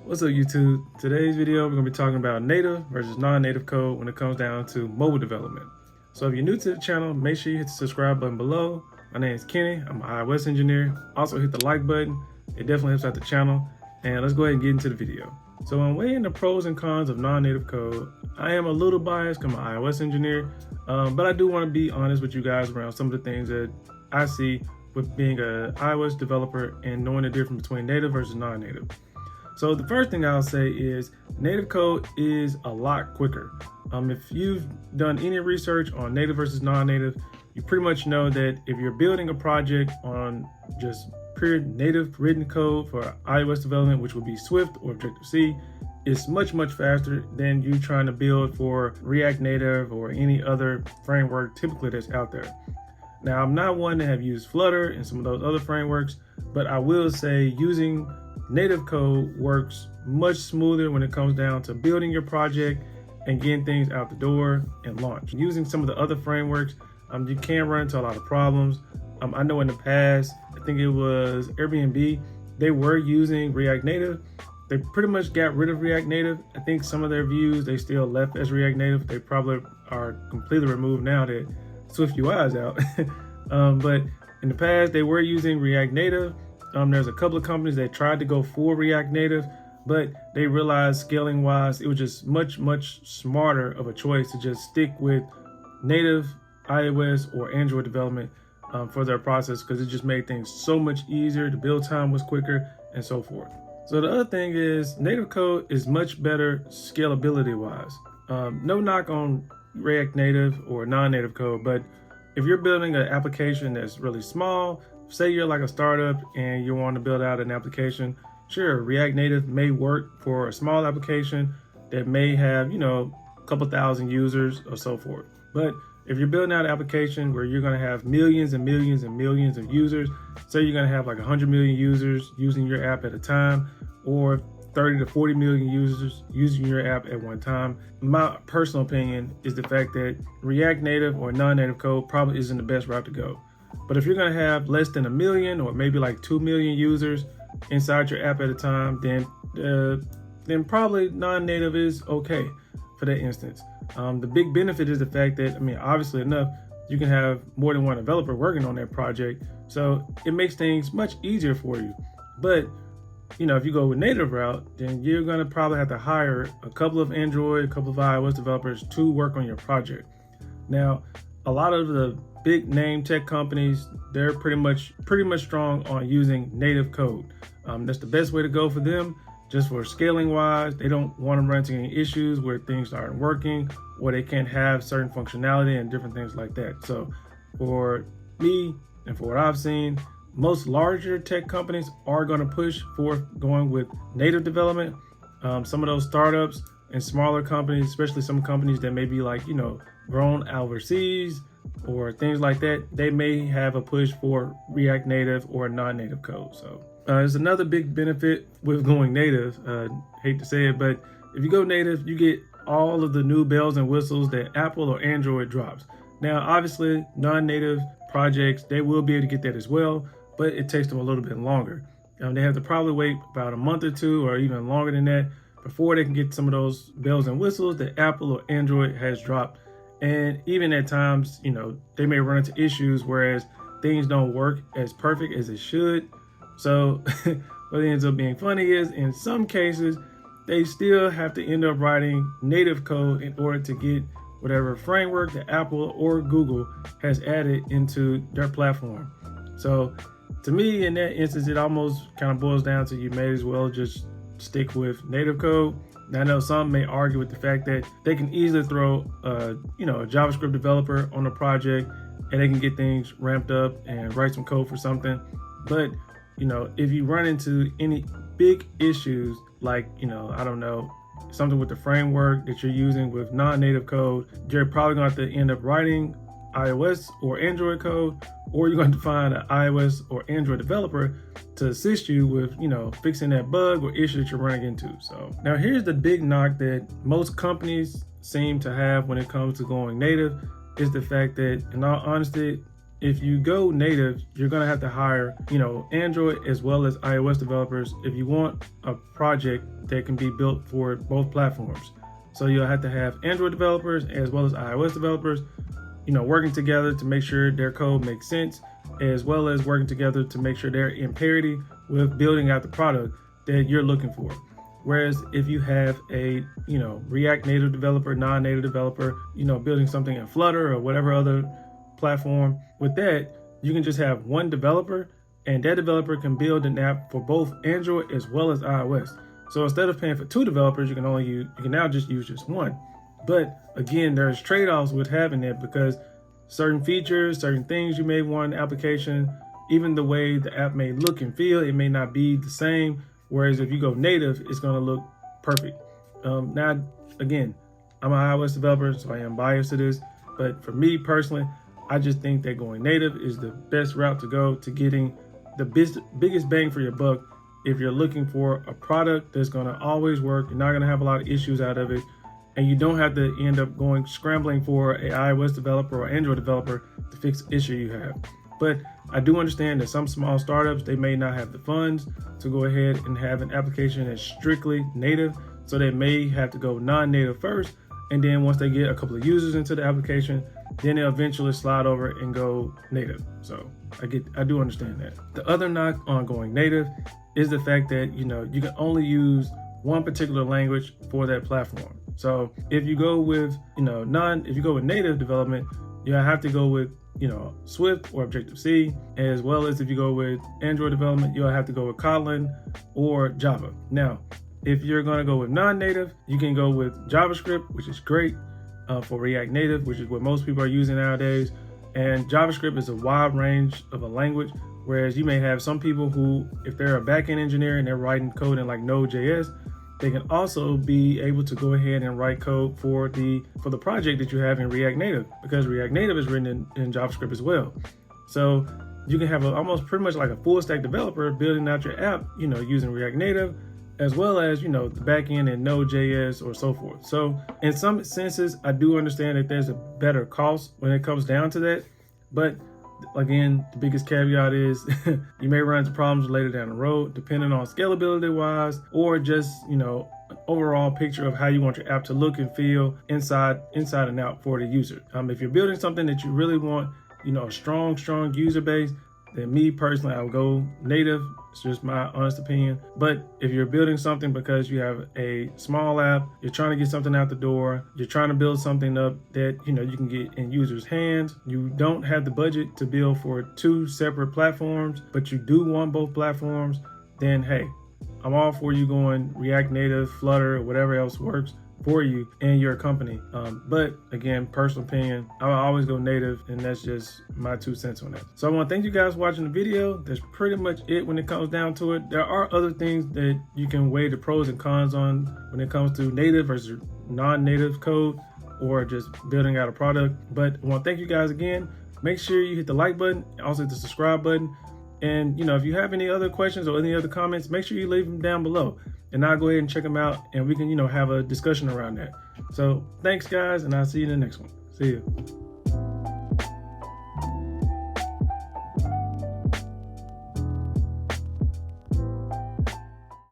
What's up YouTube? Today's video we're going to be talking about native versus non-native code when it comes down to mobile development. So if you're new to the channel, make sure you hit the subscribe button below. My name is Kenny, I'm an iOS engineer. Also hit the like button, it definitely helps out the channel. And let's go ahead and get into the video. So when weighing the pros and cons of non-native code, I am a little biased because I'm an iOS engineer, but I do want to be honest with you guys around some of the things that I see with being an iOS developer and knowing the difference between native versus non-native. So the first thing I'll say is native code is a lot quicker. If you've done any research on native versus non-native, you pretty much know that if you're building a project on just pure native written code for iOS development, which would be Swift or Objective-C, it's much faster than you trying to build for React Native or any other framework typically that's out there. Now, I'm not one to have used Flutter and some of those other frameworks, but I will say using native code works much smoother when it comes down to building your project and getting things out the door and launch. Using some of the other frameworks, you can run into a lot of problems. I know in the past, I think it was Airbnb, they were using React Native. They pretty much got rid of React Native. I think some of their views, they still left as React Native. They probably are completely removed now that Swift UI is out. But in the past, they were using React Native. There's a couple of companies that tried to go full React Native, but they realized scaling wise, it was just much smarter of a choice to just stick with native iOS or Android development for their process, because it just made things so much easier. The build time was quicker and so forth. So the other thing is native code is much better scalability wise. No knock on React Native or non-native code, but if you're building an application that's really small, say you're like a startup and you want to build out an application, sure, React Native may work for a small application that may have, a couple thousand users or so forth. But if you're building out an application where you're going to have millions and millions and millions of users, say you're going to have like 100 million users using your app at a time, or 30 to 40 million users using your app at one time, my personal opinion is the fact that React Native or non-native code probably isn't the best route to go. But if you're going to have less than 1 million or maybe like 2 million users inside your app at a time, then probably non-native is okay for that instance. The big benefit is the fact that, obviously enough, you can have more than one developer working on that project. So it makes things much easier for you. But if you go with native route, then you're going to probably have to hire a couple of Android, a couple of iOS developers to work on your project. Now, a lot of the big name tech companies, they're pretty much strong on using native code. That's the best way to go for them. Just for scaling wise, they don't want to run into any issues where things aren't working or they can't have certain functionality and different things like that. So for me and for what I've seen, most larger tech companies are going to push for going with native development. Some of those startups and smaller companies, especially some companies that may be like, grown overseas or things like that, they may have a push for React Native or non-native code. So there's another big benefit with going native. Hate to say it, but if you go native, you get all of the new bells and whistles that Apple or Android drops. Now, obviously, non-native projects, they will be able to get that as well, but it takes them a little bit longer. They have to probably wait about a month or two or even longer than that before they can get some of those bells and whistles that Apple or Android has dropped. And even at times, they may run into issues, whereas things don't work as perfect as it should. So what ends up being funny is in some cases, they still have to end up writing native code in order to get whatever framework that Apple or Google has added into their platform. So to me, in that instance, it almost kind of boils down to you may as well just stick with native code. Now, I know some may argue with the fact that they can easily throw a JavaScript developer on a project and they can get things ramped up and write some code for something. But, if you run into any big issues like, I don't know, something with the framework that you're using with non-native code, you're probably going to have to end up writing iOS or Android code, or you're going to find an iOS or Android developer to assist you with, fixing that bug or issue that you're running into. So now here's the big knock that most companies seem to have when it comes to going native, is the fact that, in all honesty, if you go native, you're gonna have to hire, Android as well as iOS developers if you want a project that can be built for both platforms. So you'll have to have Android developers as well as iOS developers, working together to make sure their code makes sense, as well as working together to make sure they're in parity with building out the product that you're looking for. Whereas if you have a, React Native developer, non-native developer, building something in Flutter or whatever other platform, with that, you can just have one developer, and that developer can build an app for both Android as well as iOS. So instead of paying for two developers, you can now just use just one. But again, there's trade-offs with having that, because certain features, certain things you may want in the application, even the way the app may look and feel, it may not be the same. Whereas if you go native, it's going to look perfect. Now, again, I'm an iOS developer, so I am biased to this. But for me personally, I just think that going native is the best route to go to getting the biggest bang for your buck. If you're looking for a product that's going to always work, you're not going to have a lot of issues out of it, and you don't have to end up scrambling for an iOS developer or Android developer to fix the issue you have. But I do understand that some small startups, they may not have the funds to go ahead and have an application that's strictly native. So they may have to go non-native first. And then once they get a couple of users into the application, then they'll eventually slide over and go native. So I do understand that. The other knock on going native is the fact that, you can only use one particular language for that platform. So if you go with, if you go with native development, you have to go with, Swift or Objective-C, as well as if you go with Android development, you'll have to go with Kotlin or Java. Now, if you're going to go with non-native, you can go with JavaScript, which is great for React Native, which is what most people are using nowadays. And JavaScript is a wide range of a language, whereas you may have some people who, if they're a backend engineer and they're writing code in like Node.js, they can also be able to go ahead and write code for the project that you have in React Native, because React Native is written in JavaScript as well. So you can have almost pretty much like a full stack developer building out your app, using React Native, as well as, the backend in Node.js or so forth. So in some senses, I do understand that there's a better cost when it comes down to that. But again, the biggest caveat is you may run into problems later down the road, depending on scalability wise, or just, an overall picture of how you want your app to look and feel inside and out for the user. If you're building something that you really want, a strong user base, then me personally, I would go native. It's just my honest opinion. But if you're building something because you have a small app, you're trying to get something out the door, you're trying to build something up that, you can get in users' hands, you don't have the budget to build for two separate platforms, but you do want both platforms, then hey, I'm all for you going React Native, Flutter, or whatever else works for you and your company. But again, personal opinion, I will always go native, and that's just my 2 cents on that. So I want to thank you guys for watching the video. That's pretty much it when it comes down to it. There are other things that you can weigh the pros and cons on when it comes to native versus non-native code, or just building out a product. But I want to thank you guys again. Make sure you hit the like button, also hit the subscribe button. And if you have any other questions or any other comments, make sure you leave them down below, and I'll go ahead and check them out, and we can, have a discussion around that. So thanks guys, and I'll see you in the next one. See you.